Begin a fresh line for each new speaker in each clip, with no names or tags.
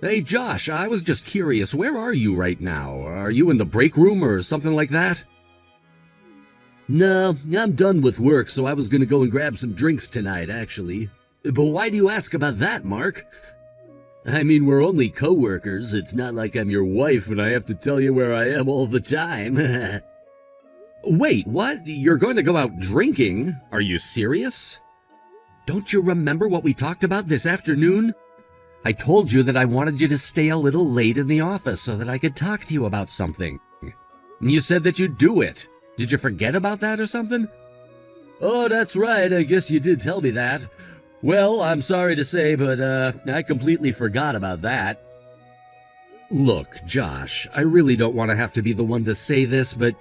Hey Josh, I was just curious, where are you right now? Are you in the break room or something like that? No, I'm done with work, so I was gonna go and grab some drinks tonight, actually. But why do you ask about that, Mark? I mean, we're only co-workers. It's not like I'm your wife and I have to tell you where I am all the time. Wait, what? You're going to go out drinking? Are you serious? Don't you remember what we talked about this afternoon? I told you that I wanted you to stay a little late in the office so that I could talk to you about something. You said that you'd do it. Did you forget about that or something? Oh, that's right. I guess you did tell me that. Well, I'm sorry to say, but I completely forgot about that. Look, Josh, I really don't want to have to be the one to say this, but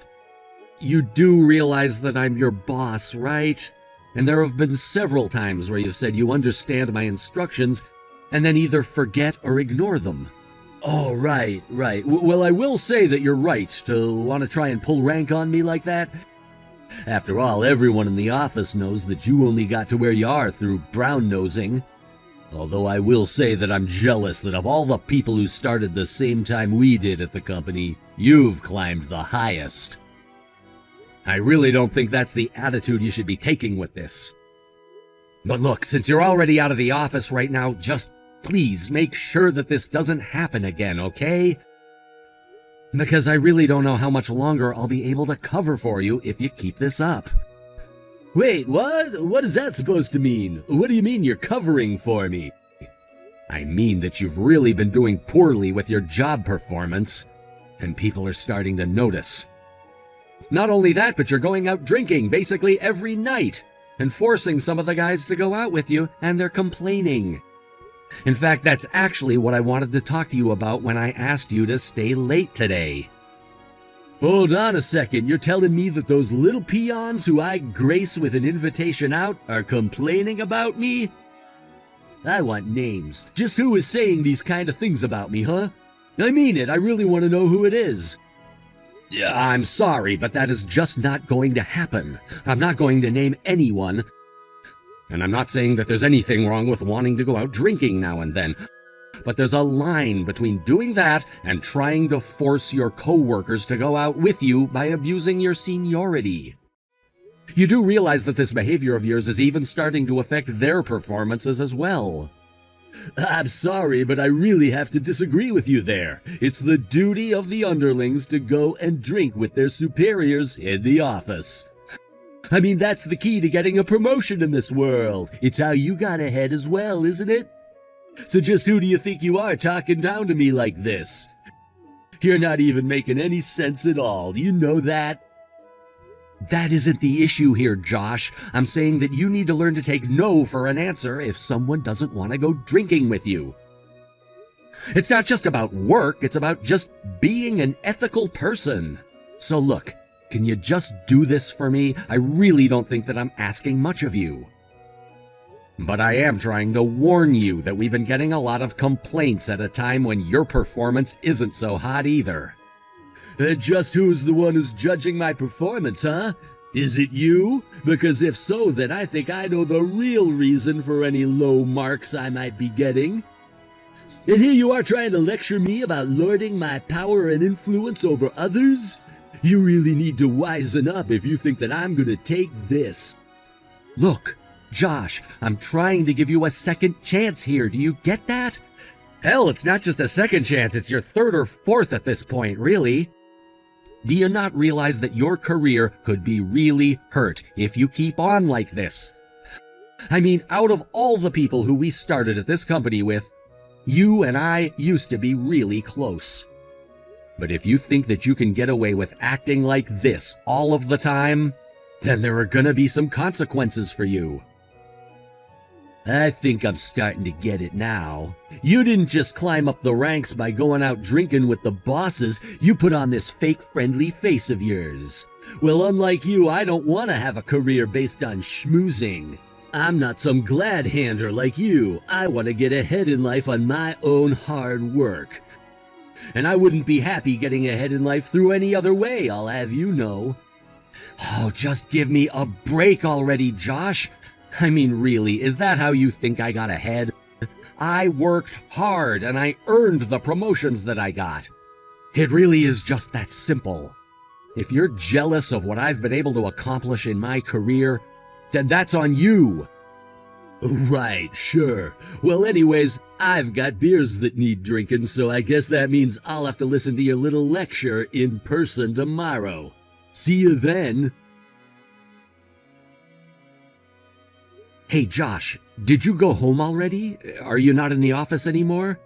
you do realize that I'm your boss, right? And there have been several times where you've said you understand my instructions and then either forget or ignore them. Oh, right. Well, I will say that you're right to want to try and pull rank on me like that. After all, everyone in the office knows that you only got to where you are through brown-nosing. Although I will say that I'm jealous that of all the people who started the same time we did at the company, you've climbed the highest. I really don't think that's the attitude you should be taking with this. But look, since you're already out of the office right now, just please make sure that this doesn't happen again, okay? Because I really don't know how much longer I'll be able to cover for you if you keep this up. Wait, what? What is that supposed to mean? What do you mean you're covering for me? I mean that you've really been doing poorly with your job performance, and people are starting to notice. Not only that, but you're going out drinking basically every night, and forcing some of the guys to go out with you, and they're complaining. In fact, that's actually what I wanted to talk to you about when I asked you to stay late today. Hold on a second, you're telling me that those little peons who I grace with an invitation out are complaining about me? I want names. Just who is saying these kind of things about me, huh? I mean it, I really want to know who it is. Yeah, I'm sorry, but that is just not going to happen. I'm not going to name anyone. And I'm not saying that there's anything wrong with wanting to go out drinking now and then. But there's a line between doing that and trying to force your coworkers to go out with you by abusing your seniority. You do realize that this behavior of yours is even starting to affect their performances as well. I'm sorry, but I really have to disagree with you there. It's the duty of the underlings to go and drink with their superiors in the office. I mean, that's the key to getting a promotion in this world. It's how you got ahead as well, isn't it? So just who do you think you are talking down to me like this? You're not even making any sense at all. Do you know that? That isn't the issue here, Josh. I'm saying that you need to learn to take no for an answer if someone doesn't want to go drinking with you. It's not just about work, it's about just being an ethical person. So look, can you just do this for me? I really don't think that I'm asking much of you. But I am trying to warn you that we've been getting a lot of complaints at a time when your performance isn't so hot either. Just who's the one who's judging my performance, huh? Is it you? Because if so, then I think I know the real reason for any low marks I might be getting. And here you are trying to lecture me about lording my power and influence over others? You really need to wisen up if you think that I'm gonna take this. Look, Josh, I'm trying to give you a second chance here. Do you get that? Hell, it's not just a second chance, it's your third or fourth at this point, really. Do you not realize that your career could be really hurt if you keep on like this? I mean, out of all the people who we started at this company with, you and I used to be really close. But if you think that you can get away with acting like this all of the time, then there are gonna be some consequences for you. I think I'm starting to get it now. You didn't just climb up the ranks by going out drinking with the bosses, you put on this fake friendly face of yours. Well, unlike you, I don't want to have a career based on schmoozing. I'm not some glad-hander like you. I want to get ahead in life on my own hard work. And I wouldn't be happy getting ahead in life through any other way, I'll have you know. Oh, just give me a break already, Josh. I mean, really, is that how you think I got ahead? I worked hard and I earned the promotions that I got. It really is just that simple. If you're jealous of what I've been able to accomplish in my career, then that's on you. Right, sure. Well, anyways, I've got beers that need drinking, so I guess that means I'll have to listen to your little lecture in person tomorrow. See you then. Hey, Josh, did you go home already? Are you not in the office anymore?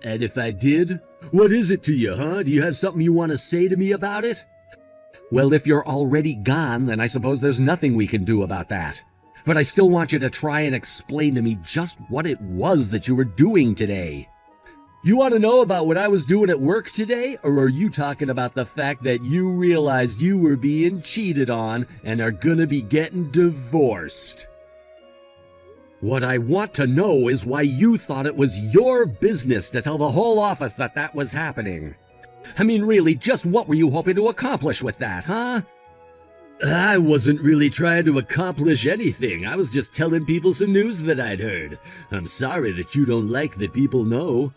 And if I did, what is it to you, huh? Do you have something you want to say to me about it? Well, if you're already gone, then I suppose there's nothing we can do about that. But I still want you to try and explain to me just what it was that you were doing today. You want to know about what I was doing at work today, or are you talking about the fact that you realized you were being cheated on and are gonna be getting divorced? What I want to know is why you thought it was your business to tell the whole office that that was happening. I mean, really, just what were you hoping to accomplish with that, huh? I wasn't really trying to accomplish anything. I was just telling people some news that I'd heard. I'm sorry that you don't like that people know.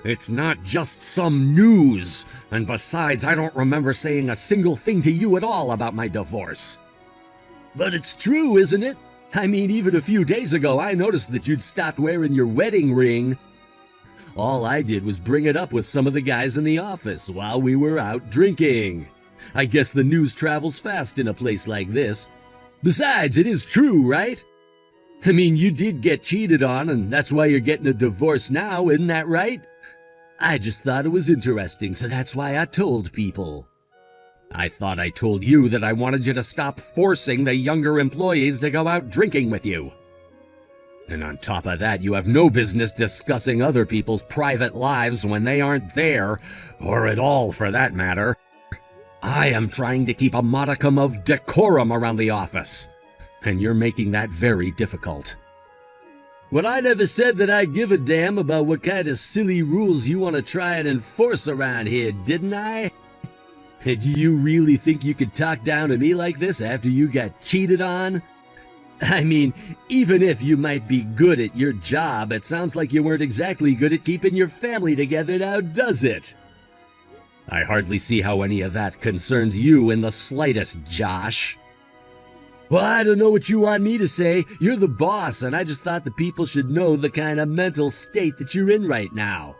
It's not just some news. And besides, I don't remember saying a single thing to you at all about my divorce. But it's true, isn't it? I mean, even a few days ago, I noticed that you'd stopped wearing your wedding ring. All I did was bring it up with some of the guys in the office while we were out drinking. I guess the news travels fast in a place like this. Besides, it is true, right? I mean, you did get cheated on, and that's why you're getting a divorce now, isn't that right? I just thought it was interesting, so that's why I told people. I thought I told you that I wanted you to stop forcing the younger employees to go out drinking with you. And on top of that, you have no business discussing other people's private lives when they aren't there, or at all for that matter. I am trying to keep a modicum of decorum around the office, and you're making that very difficult. Well, I never said that I give a damn about what kind of silly rules you want to try and enforce around here, didn't I? And do you really think you could talk down to me like this after you got cheated on? I mean, even if you might be good at your job, it sounds like you weren't exactly good at keeping your family together now, does it? I hardly see how any of that concerns you in the slightest, Josh. Well, I don't know what you want me to say. You're the boss, and I just thought the people should know the kind of mental state that you're in right now.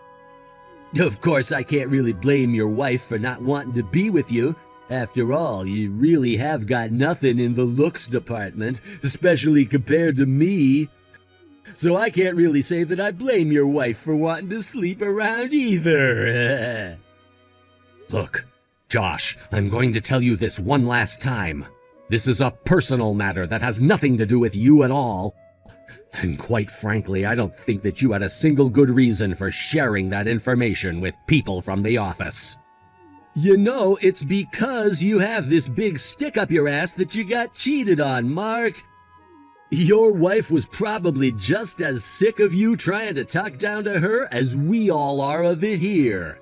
Of course, I can't really blame your wife for not wanting to be with you. After all, you really have got nothing in the looks department, especially compared to me. So I can't really say that I blame your wife for wanting to sleep around either. Look, Josh, I'm going to tell you this one last time. This is a personal matter that has nothing to do with you at all. And quite frankly, I don't think that you had a single good reason for sharing that information with people from the office. You know, it's because you have this big stick up your ass that you got cheated on, Mark. Your wife was probably just as sick of you trying to talk down to her as we all are of it here.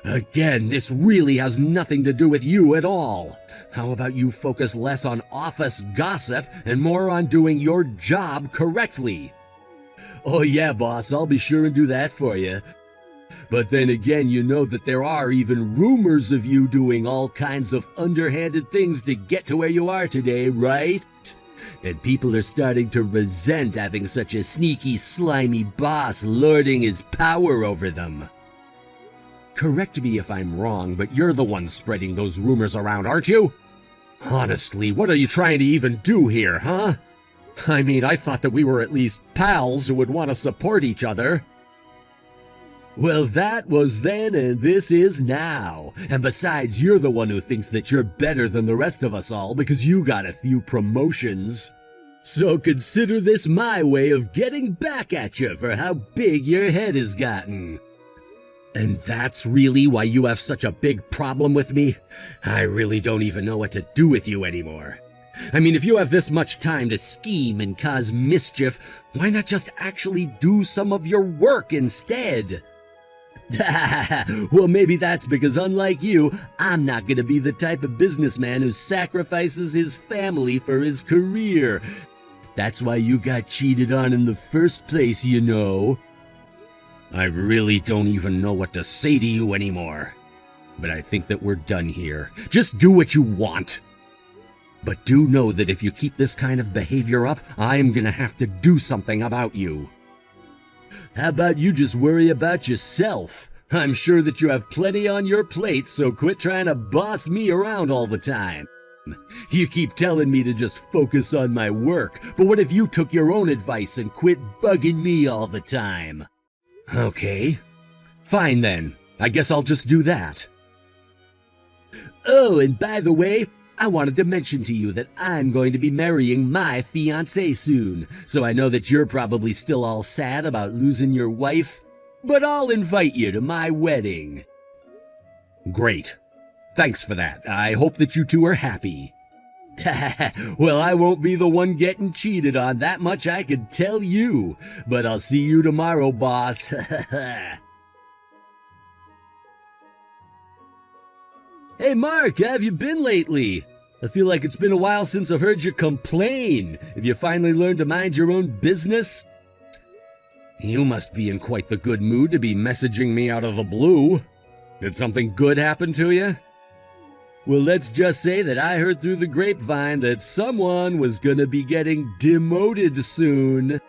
Again, this really has nothing to do with you at all. How about you focus less on office gossip and more on doing your job correctly? Oh yeah, boss, I'll be sure and do that for you. But then again, you know that there are even rumors of you doing all kinds of underhanded things to get to where you are today, right? And people are starting to resent having such a sneaky, slimy boss lording his power over them. Correct me if I'm wrong, but you're the one spreading those rumors around, aren't you? Honestly, what are you trying to even do here, huh? I mean, I thought that we were at least pals who would want to support each other. Well, that was then and this is now. And besides, you're the one who thinks that you're better than the rest of us all because you got a few promotions. So consider this my way of getting back at you for how big your head has gotten. And that's really why you have such a big problem with me? I really don't even know what to do with you anymore. I mean, if you have this much time to scheme and cause mischief, why not just actually do some of your work instead? Well, maybe that's because unlike you, I'm not going to be the type of businessman who sacrifices his family for his career. That's why you got cheated on in the first place, you know. I really don't even know what to say to you anymore. But I think that we're done here. Just do what you want. But do know that if you keep this kind of behavior up, I'm gonna have to do something about you. How about you just worry about yourself? I'm sure that you have plenty on your plate, so quit trying to boss me around all the time. You keep telling me to just focus on my work, but what if you took your own advice and quit bugging me all the time? Okay, fine then. I guess I'll just do that. Oh, and by the way, I wanted to mention to you that I'm going to be marrying my fiancée soon, so I know that you're probably still all sad about losing your wife, but I'll invite you to my wedding. Great. Thanks for that. I hope that you two are happy. Well, I won't be the one getting cheated on, that much I can tell you, but I'll see you tomorrow, boss. Hey Mark, how have you been lately? I feel like it's been a while since I've heard you complain. Have you finally learned to mind your own business? You must be in quite the good mood to be messaging me out of the blue. Did something good happen to you? Well, let's just say that I heard through the grapevine that someone was gonna be getting demoted soon.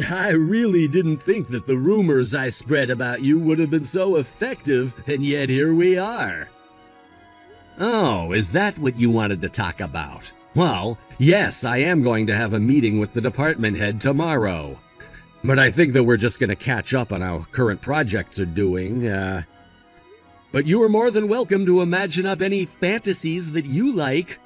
I really didn't think that the rumors I spread about you would have been so effective, and yet here we are. Oh, is that what you wanted to talk about? Well, yes, I am going to have a meeting with the department head tomorrow. But I think that we're just going to catch up on how current projects are doing. But you are more than welcome to imagine up any fantasies that you like.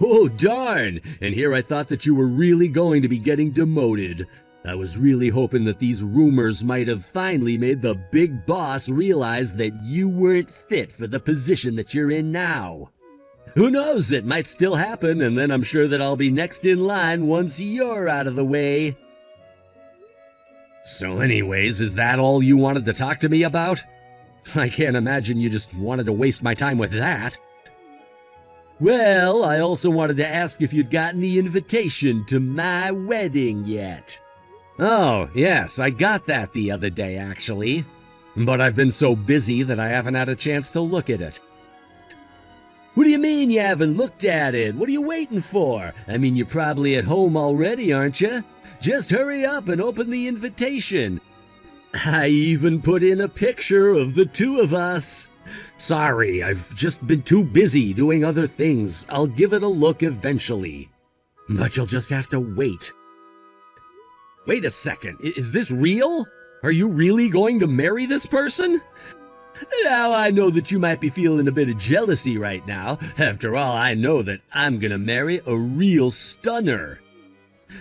Oh, darn! And here I thought that you were really going to be getting demoted. I was really hoping that these rumors might have finally made the big boss realize that you weren't fit for the position that you're in now. Who knows, it might still happen, and then I'm sure that I'll be next in line once you're out of the way. So anyways, is that all you wanted to talk to me about? I can't imagine you just wanted to waste my time with that. Well, I also wanted to ask if you'd gotten the invitation to my wedding yet. Oh, yes, I got that the other day, actually. But I've been so busy that I haven't had a chance to look at it. What do you mean you haven't looked at it? What are you waiting for? I mean, you're probably at home already, aren't you? Just hurry up and open the invitation. I even put in a picture of the two of us. Sorry, I've just been too busy doing other things. I'll give it a look eventually. But you'll just have to wait. Wait a second, is this real? Are you really going to marry this person? Now, I know that you might be feeling a bit of jealousy right now. After all, I know that I'm gonna marry a real stunner.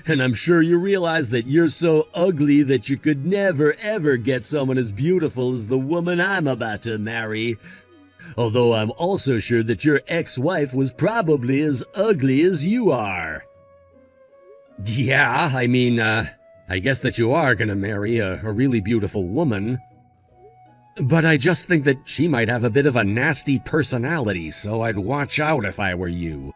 And I'm sure you realize that you're so ugly that you could never ever get someone as beautiful as the woman I'm about to marry. Although I'm also sure that your ex-wife was probably as ugly as you are. Yeah, I mean, I guess that you are gonna marry a really beautiful woman. But I just think that she might have a bit of a nasty personality, so I'd watch out if I were you.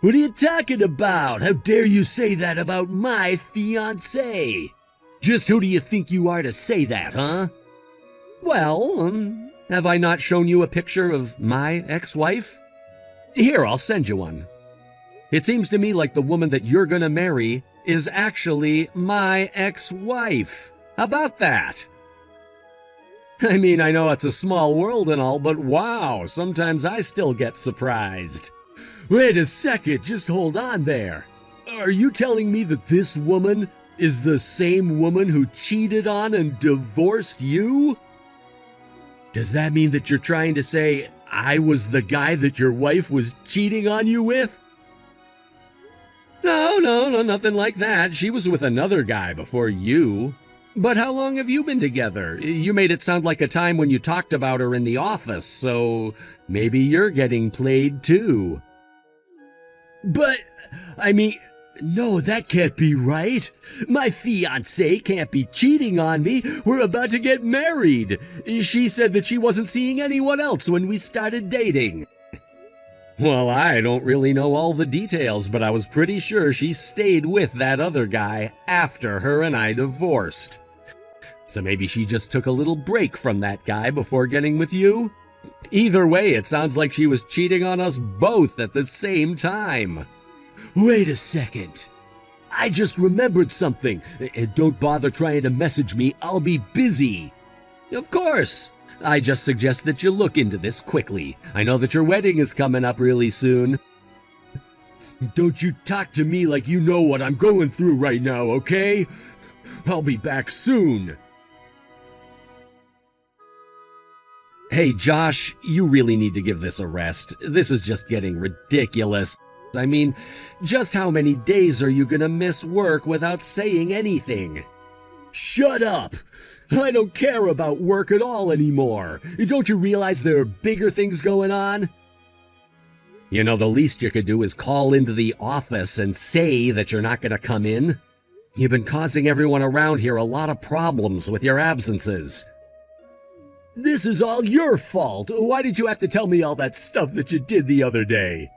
What are you talking about? How dare you say that about my fiancée? Just who do you think you are to say that, huh? Well, have I not shown you a picture of my ex-wife? Here, I'll send you one. It seems to me like the woman that you're gonna marry is actually my ex-wife. How about that? I mean, I know it's a small world and all, but wow, sometimes I still get surprised. Wait a second, just hold on there. Are you telling me that this woman is the same woman who cheated on and divorced you? Does that mean that you're trying to say I was the guy that your wife was cheating on you with? No, nothing like that. She was with another guy before you. But how long have you been together? You made it sound like a time when you talked about her in the office, so maybe you're getting played too. But, I mean, no, that can't be right. My fiancée can't be cheating on me. We're about to get married. She said that she wasn't seeing anyone else when we started dating. Well, I don't really know all the details, but I was pretty sure she stayed with that other guy after her and I divorced. So maybe she just took a little break from that guy before getting with you? Either way, it sounds like she was cheating on us both at the same time. Wait a second. I just remembered something. And don't bother trying to message me, I'll be busy. Of course. I just suggest that you look into this quickly. I know that your wedding is coming up really soon. Don't you talk to me like you know what I'm going through right now, okay? I'll be back soon. Hey, Josh, you really need to give this a rest. This is just getting ridiculous. I mean, just how many days are you gonna miss work without saying anything? Shut up! I don't care about work at all anymore. Don't you realize there are bigger things going on? You know, the least you could do is call into the office and say that you're not gonna come in. You've been causing everyone around here a lot of problems with your absences. This is all your fault. Why did you have to tell me all that stuff that you did the other day?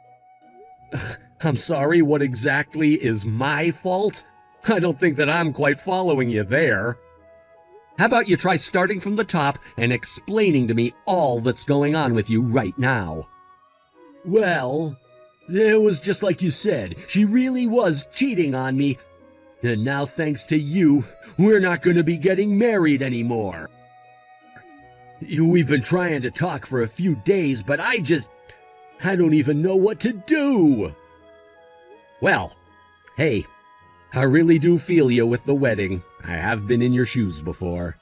I'm sorry, what exactly is my fault? I don't think that I'm quite following you there. How about you try starting from the top and explaining to me all that's going on with you right now? Well, it was just like you said. She really was cheating on me. And now, thanks to you, we're not going to be getting married anymore. We've been trying to talk for a few days, but I don't even know what to do. Well, hey, I really do feel you with the wedding. I have been in your shoes before.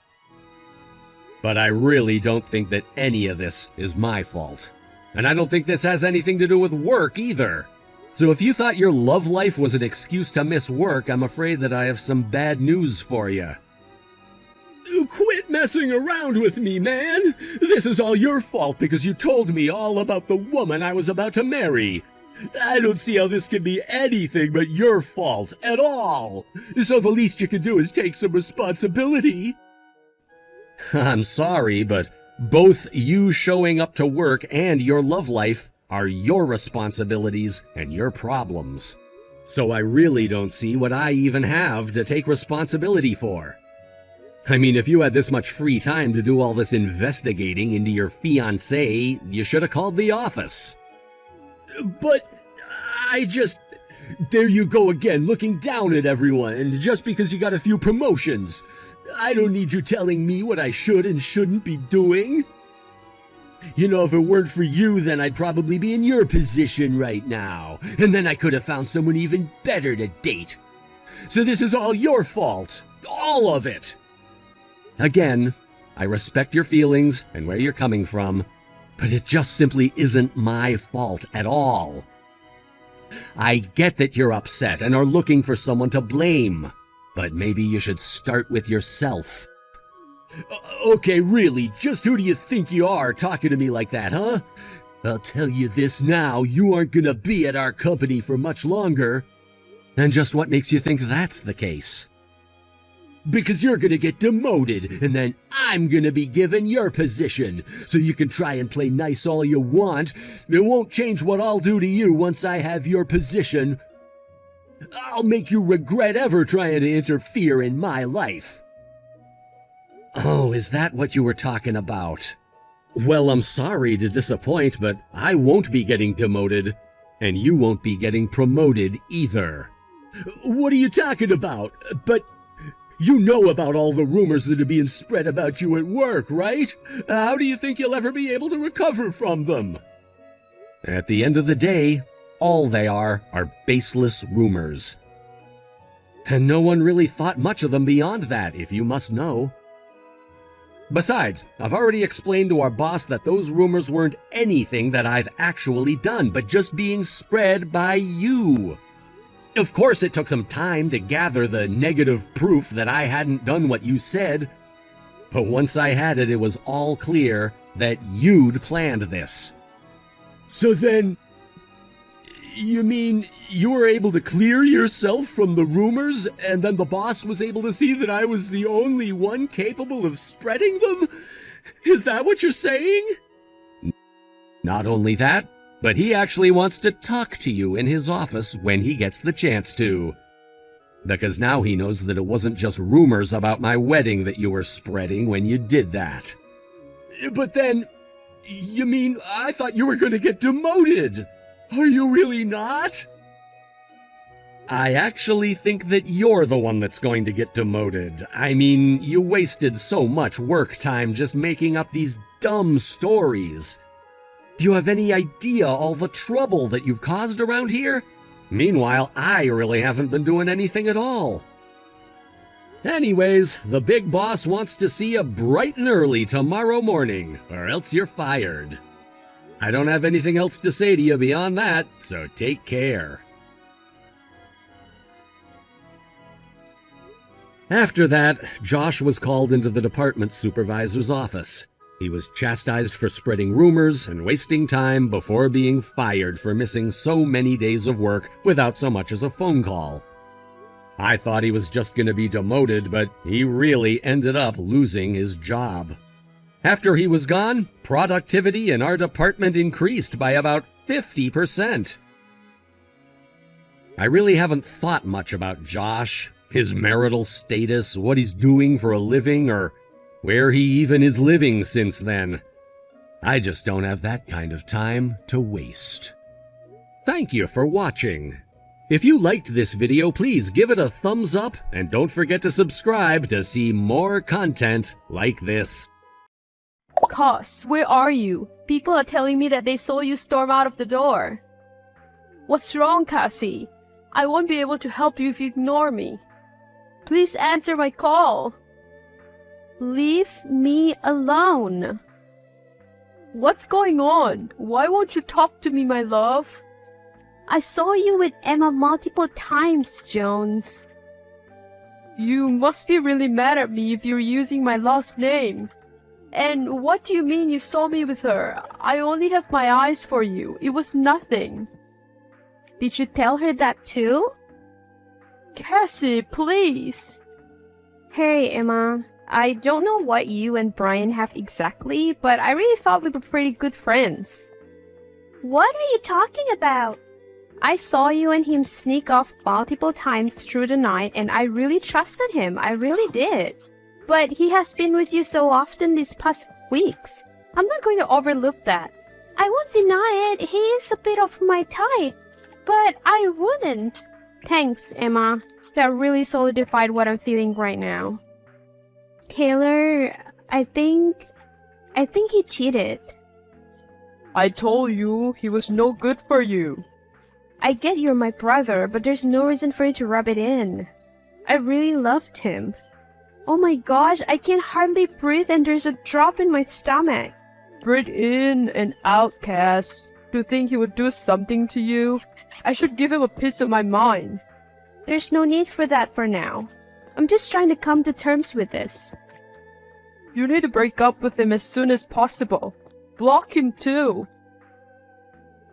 But I really don't think that any of this is my fault. And I don't think this has anything to do with work either. So if you thought your love life was an excuse to miss work, I'm afraid that I have some bad news for you. Quit messing around with me, man! This is all your fault because you told me all about the woman I was about to marry. I don't see how this can be anything but your fault at all. So the least you can do is take some responsibility. I'm sorry, but both you showing up to work and your love life are your responsibilities and your problems. So I really don't see what I even have to take responsibility for. I mean, if you had this much free time to do all this investigating into your fiancé, you should have called the office. But there you go again, looking down at everyone, and just because you got a few promotions. I don't need you telling me what I should and shouldn't be doing. You know, if it weren't for you, then I'd probably be in your position right now, and then I could have found someone even better to date. So this is all your fault. All of it. Again, I respect your feelings and where you're coming from, but it just simply isn't my fault at all. I get that you're upset and are looking for someone to blame, but maybe you should start with yourself. Okay, really, just who do you think you are talking to me like that, huh? I'll tell you this now, you aren't gonna be at our company for much longer. And just what makes you think that's the case? Because you're gonna get demoted, and then I'm gonna be given your position. So you can try and play nice all you want. It won't change what I'll do to you once I have your position. I'll make you regret ever trying to interfere in my life. Oh, is that what you were talking about? Well, I'm sorry to disappoint, but I won't be getting demoted. And you won't be getting promoted either. What are you talking about? But you know about all the rumors that are being spread about you at work, right? How do you think you'll ever be able to recover from them? At the end of the day, all they are baseless rumors. And no one really thought much of them beyond that, if you must know. Besides, I've already explained to our boss that those rumors weren't anything that I've actually done, but just being spread by you. Of course, it took some time to gather the negative proof that I hadn't done what you said. But once I had it, it was all clear that you'd planned this. So then, you mean you were able to clear yourself from the rumors, and then the boss was able to see that I was the only one capable of spreading them? Is that what you're saying? Not only that, but he actually wants to talk to you in his office when he gets the chance to. Because now he knows that it wasn't just rumors about my wedding that you were spreading when you did that. But then, you mean I thought you were going to get demoted? Are you really not? I actually think that you're the one that's going to get demoted. I mean, you wasted so much work time just making up these dumb stories. Do you have any idea all the trouble that you've caused around here? Meanwhile, I really haven't been doing anything at all. Anyways, the big boss wants to see you bright and early tomorrow morning, or else you're fired. I don't have anything else to say to you beyond that, so take care. After that, Josh was called into the department supervisor's office. He was chastised for spreading rumors and wasting time before being fired for missing so many days of work without so much as a phone call. I thought he was just going to be demoted, but he really ended up losing his job. After he was gone, productivity in our department increased by about 50%. I really haven't thought much about Josh, his marital status, what he's doing for a living, or where he even is living since then. I just don't have that kind of time to waste. Thank you for watching. If you liked this video, please give it a thumbs up and don't forget to subscribe to see more content like this.
Cos, where are you? People are telling me that they saw you storm out of the door. What's wrong, Cassie? I won't be able to help you if you ignore me. Please answer my call. Leave me alone. What's going on? Why won't you talk to me, my love? I saw you with Emma multiple times, Jones. You must be really mad at me if you're using my last name. And what do you mean you saw me with her? I only have my eyes for you. It was nothing. Did you tell her that too? Cassie, please. Hey, Emma. I don't know what you and Brian have exactly, but I really thought we were pretty good friends. What are you talking about? I saw you and him sneak off multiple times through the night, and I really trusted him. I really did. But he has been with you so often these past weeks. I'm not going to overlook that. I won't deny it. He is a bit of my type. But I wouldn't. Thanks, Emma. That really solidified what I'm feeling right now. Taylor, I think he cheated.
I told you he was no good for you.
I get you're my brother, but there's no reason for you to rub it in. I really loved him. Oh my gosh, I can hardly breathe and there's a drop in my stomach.
Breathe in and out, Cass. Do you think he would do something to you? I should give him a piece of my mind.
There's no need for that for now. I'm just trying to come to terms with this.
You need to break up with him as soon as possible. Block him too.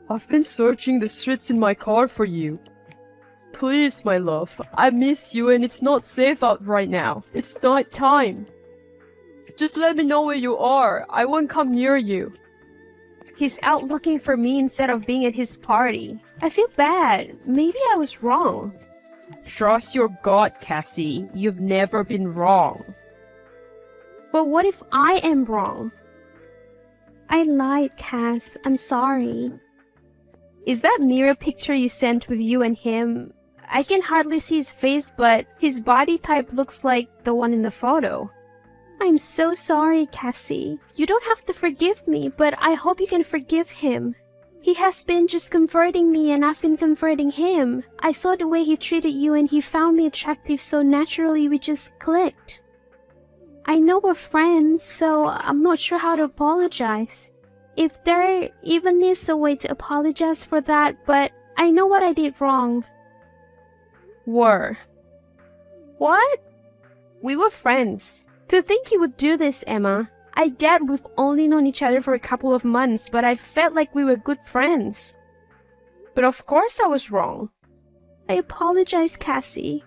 I've been searching the streets in my car for you. Please, my love, I miss you and it's not safe out right now. It's night time. Just let me know where you are. I won't come near you.
He's out looking for me instead of being at his party. I feel bad. Maybe I was wrong.
Trust your gut, Cassie. You've never been wrong.
But what if I am wrong? I lied, Cass. I'm sorry. Is that mirror picture you sent with you and him? I can hardly see his face, but his body type looks like the one in the photo. I'm so sorry, Cassie. You don't have to forgive me, but I hope you can forgive him. He has been just comforting me and I've been comforting him. I saw the way he treated you and he found me attractive, so naturally we just clicked. I know we're friends, so I'm not sure how to apologize. If there even is a way to apologize for that, but I know what I did wrong. What? We were friends. To think you would do this, Emma. I get we've only known each other for a couple of months, but I felt like we were good friends. But of course I was wrong. I apologize, Cassie.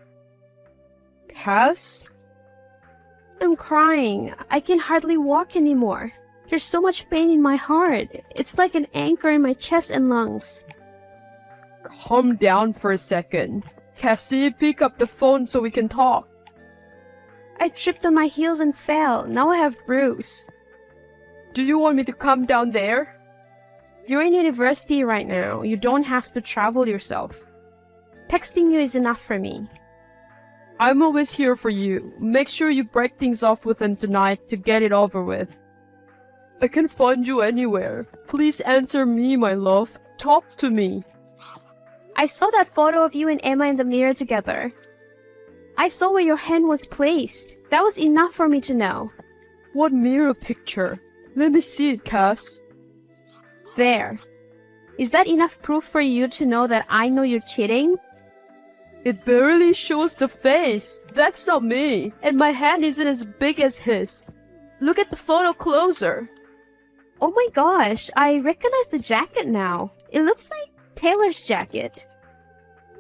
Cass?
I'm crying. I can hardly walk anymore. There's so much pain in my heart. It's like an anchor in my chest and lungs.
Calm down for a second. Cassie, pick up the phone so we can talk.
I tripped on my heels and fell. Now I have bruise.
Do you want me to come down there?
You're in university right now. You don't have to travel yourself. Texting you is enough for me.
I'm always here for you. Make sure you break things off with him tonight to get it over with. I can find you anywhere. Please answer me, my love. Talk to me.
I saw that photo of you and Emma in the mirror together. I saw where your hand was placed. That was enough for me to know.
What mirror picture? Let me see it, Cass.
There. Is that enough proof for you to know that I know you're cheating?
It barely shows the face. That's not me. And my hand isn't as big as his. Look at the photo closer.
Oh my gosh, I recognize the jacket now. It looks like Taylor's jacket.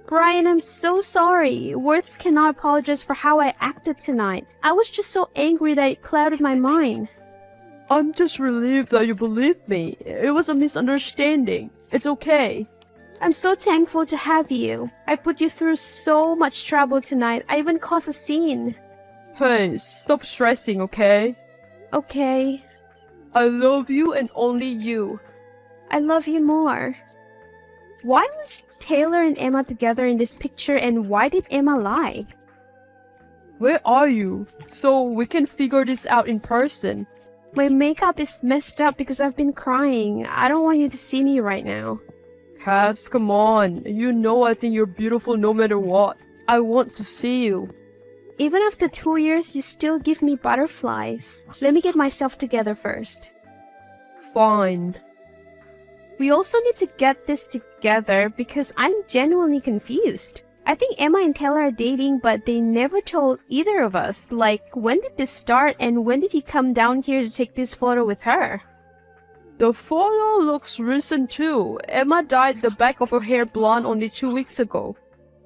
Brian, I'm so sorry. Words cannot apologize for how I acted tonight. I was just so angry that it clouded my mind.
I'm just relieved that you believed me. It was a misunderstanding. It's okay.
I'm so thankful to have you. I put you through so much trouble tonight. I even caused a scene.
Hey, stop stressing, okay?
Okay.
I love you and only you.
I love you more. Why was Taylor and Emma together in this picture, and why did Emma lie?
Where are you? So we can figure this out in person.
My makeup is messed up because I've been crying. I don't want you to see me right now.
Cass, come on. You know I think you're beautiful no matter what. I want to see you.
Even after 2 years, you still give me butterflies. Let me get myself together first.
Fine.
We also need to get this together because I'm genuinely confused. I think Emma and Taylor are dating, but they never told either of us. Like, when did this start and when did he come down here to take this photo with her?
The photo looks recent too. Emma dyed the back of her hair blonde only 2 weeks ago.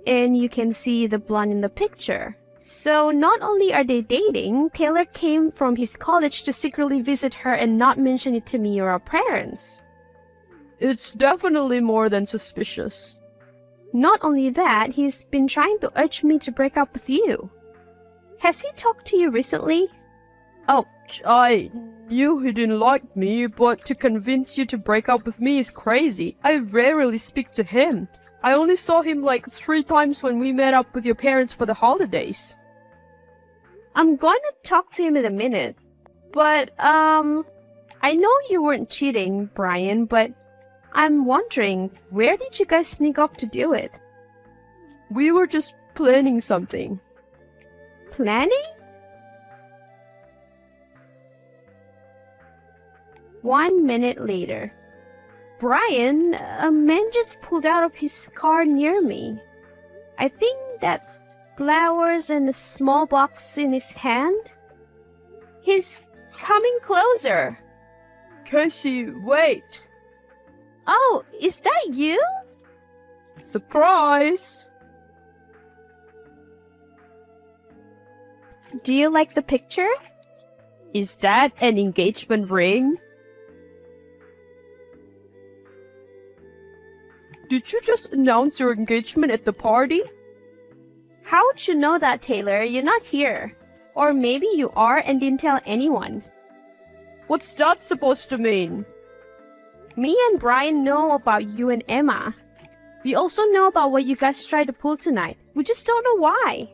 And you can see the blonde in the picture. So not only are they dating, Taylor came from his college to secretly visit her and not mention it to me or our parents.
It's definitely more than suspicious.
Not only that, he's been trying to urge me to break up with you. Has he talked to you recently?
Ouch, I knew he didn't like me, but to convince you to break up with me is crazy. I rarely speak to him. I only saw him like 3 times when we met up with your parents for the holidays.
I'm going to talk to him in a minute. But, I know you weren't cheating, Brian, but I'm wondering, where did you guys sneak off to do it?
We were just planning something.
Planning? 1 minute later. Brian, a man just pulled out of his car near me. I think that's flowers and a small box in his hand. He's coming closer.
Casey, wait!
Oh, is that you?
Surprise!
Do you like the picture?
Is that an engagement ring? Did you just announce your engagement at the party?
How would you know that, Taylor? You're not here. Or maybe you are and didn't tell anyone.
What's that supposed to mean?
Me and Brian know about you and Emma. We also know about what you guys tried to pull tonight. We just don't know why.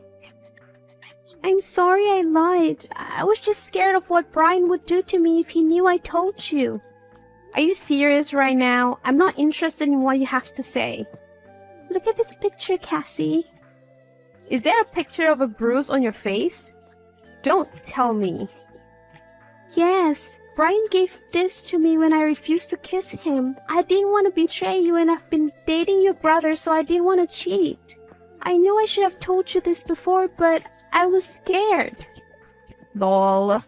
I'm sorry I lied. I was just scared of what Brian would do to me if he knew I told you. Are you serious right now? I'm not interested in what you have to say. Look at this picture, Cassie. Is there a picture of a bruise on your face? Don't tell me. Yes, Brian gave this to me when I refused to kiss him. I didn't want to betray you, and I've been dating your brother, so I didn't want to cheat. I knew I should have told you this before, but I was scared. Lol.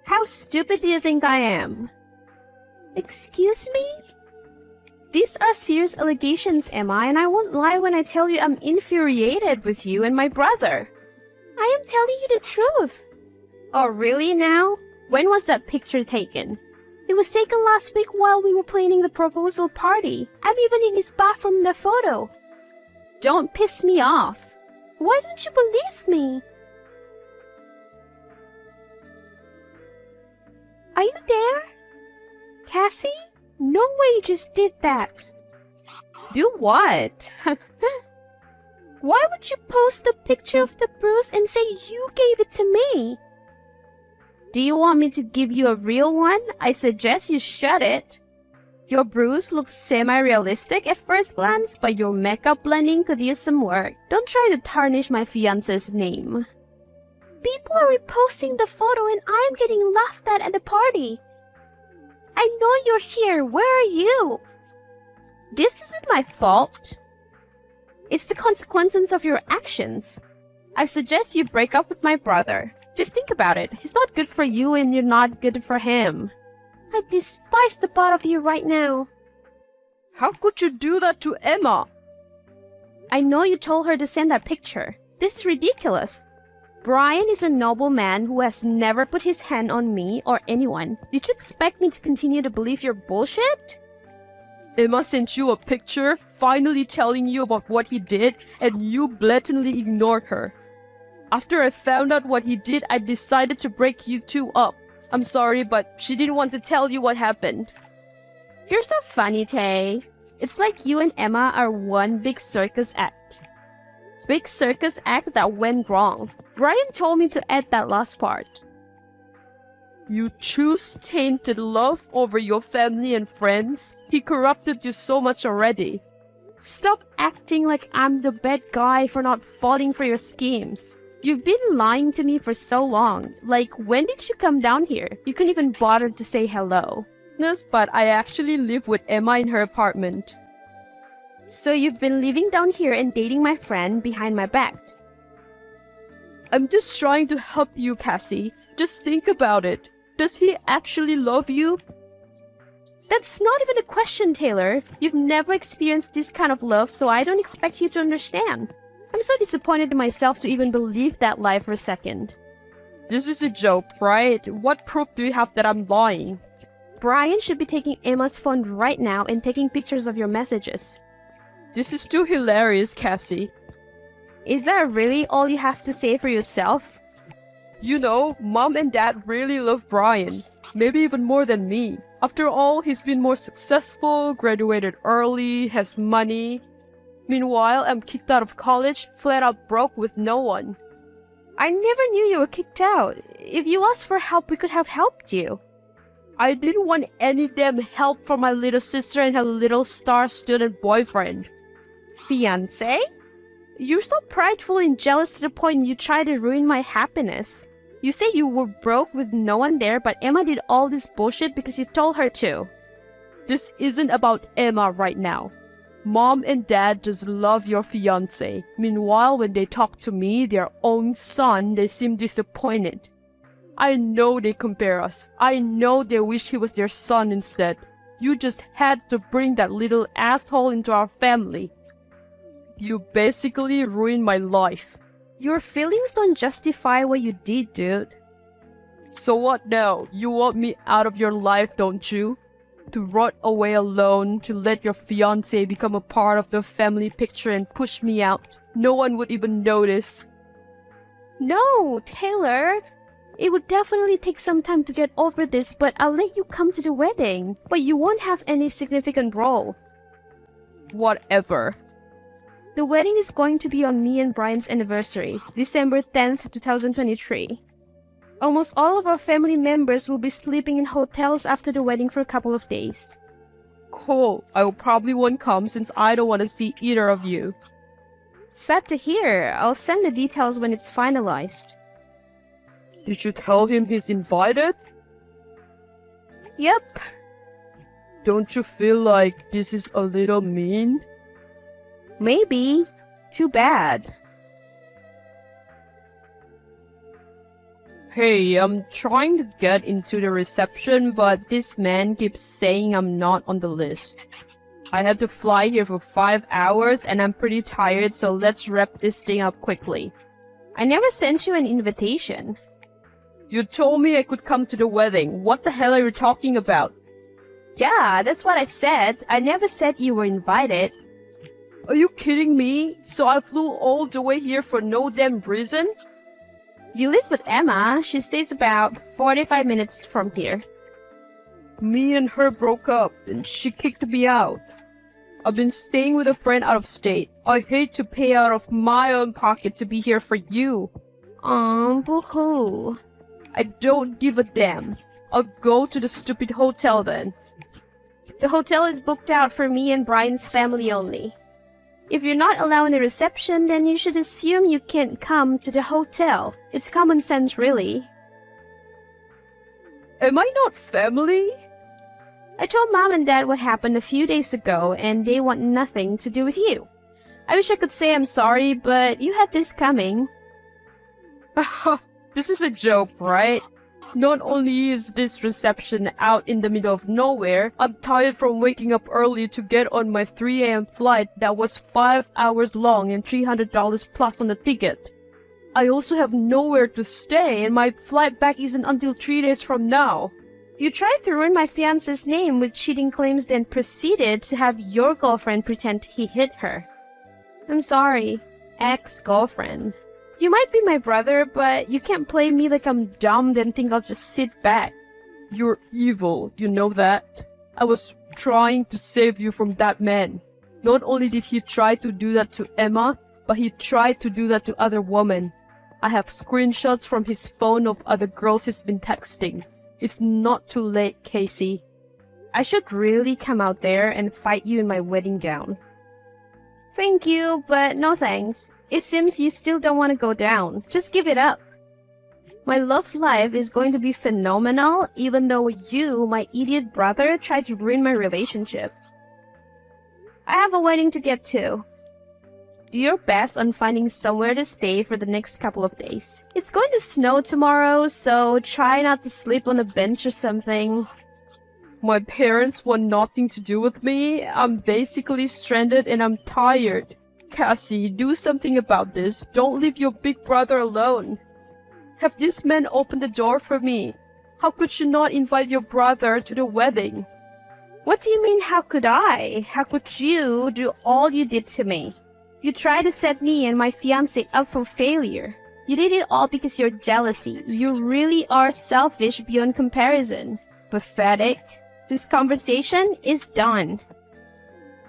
How stupid do you think I am? Excuse me? These are serious allegations, Emma, and I won't lie when I tell you I'm infuriated with you and my brother. I am telling you the truth. Oh, really now? When was that picture taken? It was taken last week while we were planning the proposal party. I'm even in his bathroom in the photo. Don't piss me off. Why don't you believe me? Are you there? Cassie? No way you just did that. Do what? Why would you post a picture of the bruise and say you gave it to me? Do you want me to give you a real one? I suggest you shut it. Your bruise looks semi-realistic at first glance, but your makeup blending could use some work. Don't try to tarnish my fiancé's name. People are reposting the photo and I'm getting laughed at the party. I know you're here. Where are you? This isn't my fault. It's the consequences of your actions. I suggest you break up with my brother. Just think about it. He's not good for you and you're not good for him. I despise the both of you right now.
How could you do that to Emma?
I know you told her to send that picture. This is ridiculous. Brian is a noble man who has never put his hand on me or anyone. Did you expect me to continue to believe your bullshit?
Emma sent you a picture finally telling you about what he did and you blatantly ignored her. After I found out what he did, I decided to break you two up. I'm sorry, but she didn't want to tell you what happened.
You're so funny, Tay. It's like you and Emma are one big circus act. Big circus act that went wrong. Brian told me to add that last part.
You choose tainted love over your family and friends. He corrupted you so much already.
Stop acting like I'm the bad guy for not falling for your schemes. You've been lying to me for so long. Like, when did you come down here? You couldn't even bother to say hello.
Yes, but I actually live with Emma in her apartment.
So you've been living down here and dating my friend behind my back.
I'm just trying to help you, Cassie. Just think about it. Does he actually love you?
That's not even a question, Taylor. You've never experienced this kind of love, so I don't expect you to understand. I'm so disappointed in myself to even believe that lie for a second.
This is a joke, right? What proof do you have that I'm lying?
Brian should be taking Emma's phone right now and taking pictures of your messages.
This is too hilarious, Cassie.
Is that really all you have to say for yourself?
You know, Mom and Dad really love Brian. Maybe even more than me. After all, he's been more successful, graduated early, has money. Meanwhile, I'm kicked out of college, flat out broke with no one.
I never knew you were kicked out. If you asked for help, we could have helped you.
I didn't want any damn help from my little sister and her little star student boyfriend.
Fiancé? You're so prideful and jealous to the point you try to ruin my happiness. You say you were broke with no one there, but Emma did all this bullshit because you told her to.
This isn't about Emma right now. Mom and Dad just love your fiancé. Meanwhile, when they talk to me, their own son, they seem disappointed. I know they compare us. I know they wish he was their son instead. You just had to bring that little asshole into our family. You basically ruined my life.
Your feelings don't justify what you did, dude.
So what now? You want me out of your life, don't you? To rot away alone, to let your fiancé become a part of the family picture and push me out. No one would even notice.
No, Taylor. It would definitely take some time to get over this, but I'll let you come to the wedding. But you won't have any significant role.
Whatever.
The wedding is going to be on me and Brian's anniversary, December 10th, 2023. Almost all of our family members will be sleeping in hotels after the wedding for a couple of days.
Cool. I probably won't come since I don't want to see either of you.
Sad to hear. I'll send the details when it's finalized.
Did you tell him he's invited?
Yep.
Don't you feel like this is a little mean?
Maybe. Too bad.
Hey, I'm trying to get into the reception, but this man keeps saying I'm not on the list. I had to fly here for 5 hours and I'm pretty tired, so let's wrap this thing up quickly.
I never sent you an invitation.
You told me I could come to the wedding. What the hell are you talking about?
Yeah, that's what I said. I never said you were invited.
Are you kidding me? So I flew all the way here for no damn reason?
You live with Emma. She stays about 45 minutes from here.
Me and her broke up and she kicked me out. I've been staying with a friend out of state. I hate to pay out of my own pocket to be here for you.
Boo-hoo.
I don't give a damn. I'll go to the stupid hotel then.
The hotel is booked out for me and Brian's family only. If you're not allowing a reception, then you should assume you can't come to the hotel. It's common sense, really.
Am I not family?
I told Mom and Dad what happened a few days ago, and they want nothing to do with you. I wish I could say I'm sorry, but you had this coming.
This is a joke, right? Not only is this reception out in the middle of nowhere, I'm tired from waking up early to get on my 3 a.m. flight that was 5 hours long and $300 plus on the ticket. I also have nowhere to stay and my flight back isn't until 3 days from now.
You tried to ruin my fiance's name with cheating claims, then proceeded to have your girlfriend pretend he hit her. I'm sorry, ex-girlfriend. You might be my brother, but you can't play me like I'm dumb then think I'll just sit back.
You're evil, you know that? I was trying to save you from that man. Not only did he try to do that to Emma, but he tried to do that to other women. I have screenshots from his phone of other girls he's been texting. It's not too late, Casey.
I should really come out there and fight you in my wedding gown. Thank you, but no thanks. It seems you still don't want to go down. Just give it up. My love life is going to be phenomenal, even though you, my idiot brother, tried to ruin my relationship. I have a wedding to get to. Do your best on finding somewhere to stay for the next couple of days. It's going to snow tomorrow, so try not to sleep on a bench or something.
My parents want nothing to do with me. I'm basically stranded and I'm tired. Cassie, do something about this. Don't leave your big brother alone. Have this man opened the door for me? How could you not invite your brother to the wedding?
What do you mean, how could I? How could you do all you did to me? You tried to set me and my fiancé up for failure. You did it all because you're jealousy. You really are selfish beyond comparison. Pathetic. This conversation is done.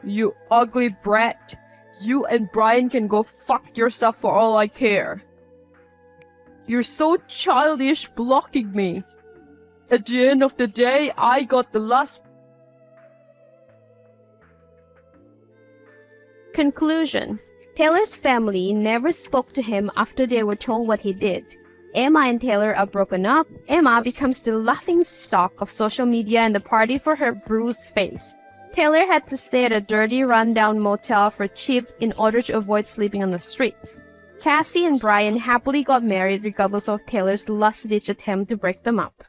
You ugly brat. You and Brian can go fuck yourself for all I care. You're so childish blocking me. At the end of the day, I got the last...
Conclusion. Taylor's family never spoke to him after they were told what he did. Emma and Taylor are broken up. Emma becomes the laughing stock of social media and the party for her bruised face. Taylor had to stay at a dirty, rundown motel for cheap in order to avoid sleeping on the streets. Cassie and Brian happily got married regardless of Taylor's last-ditch attempt to break them up.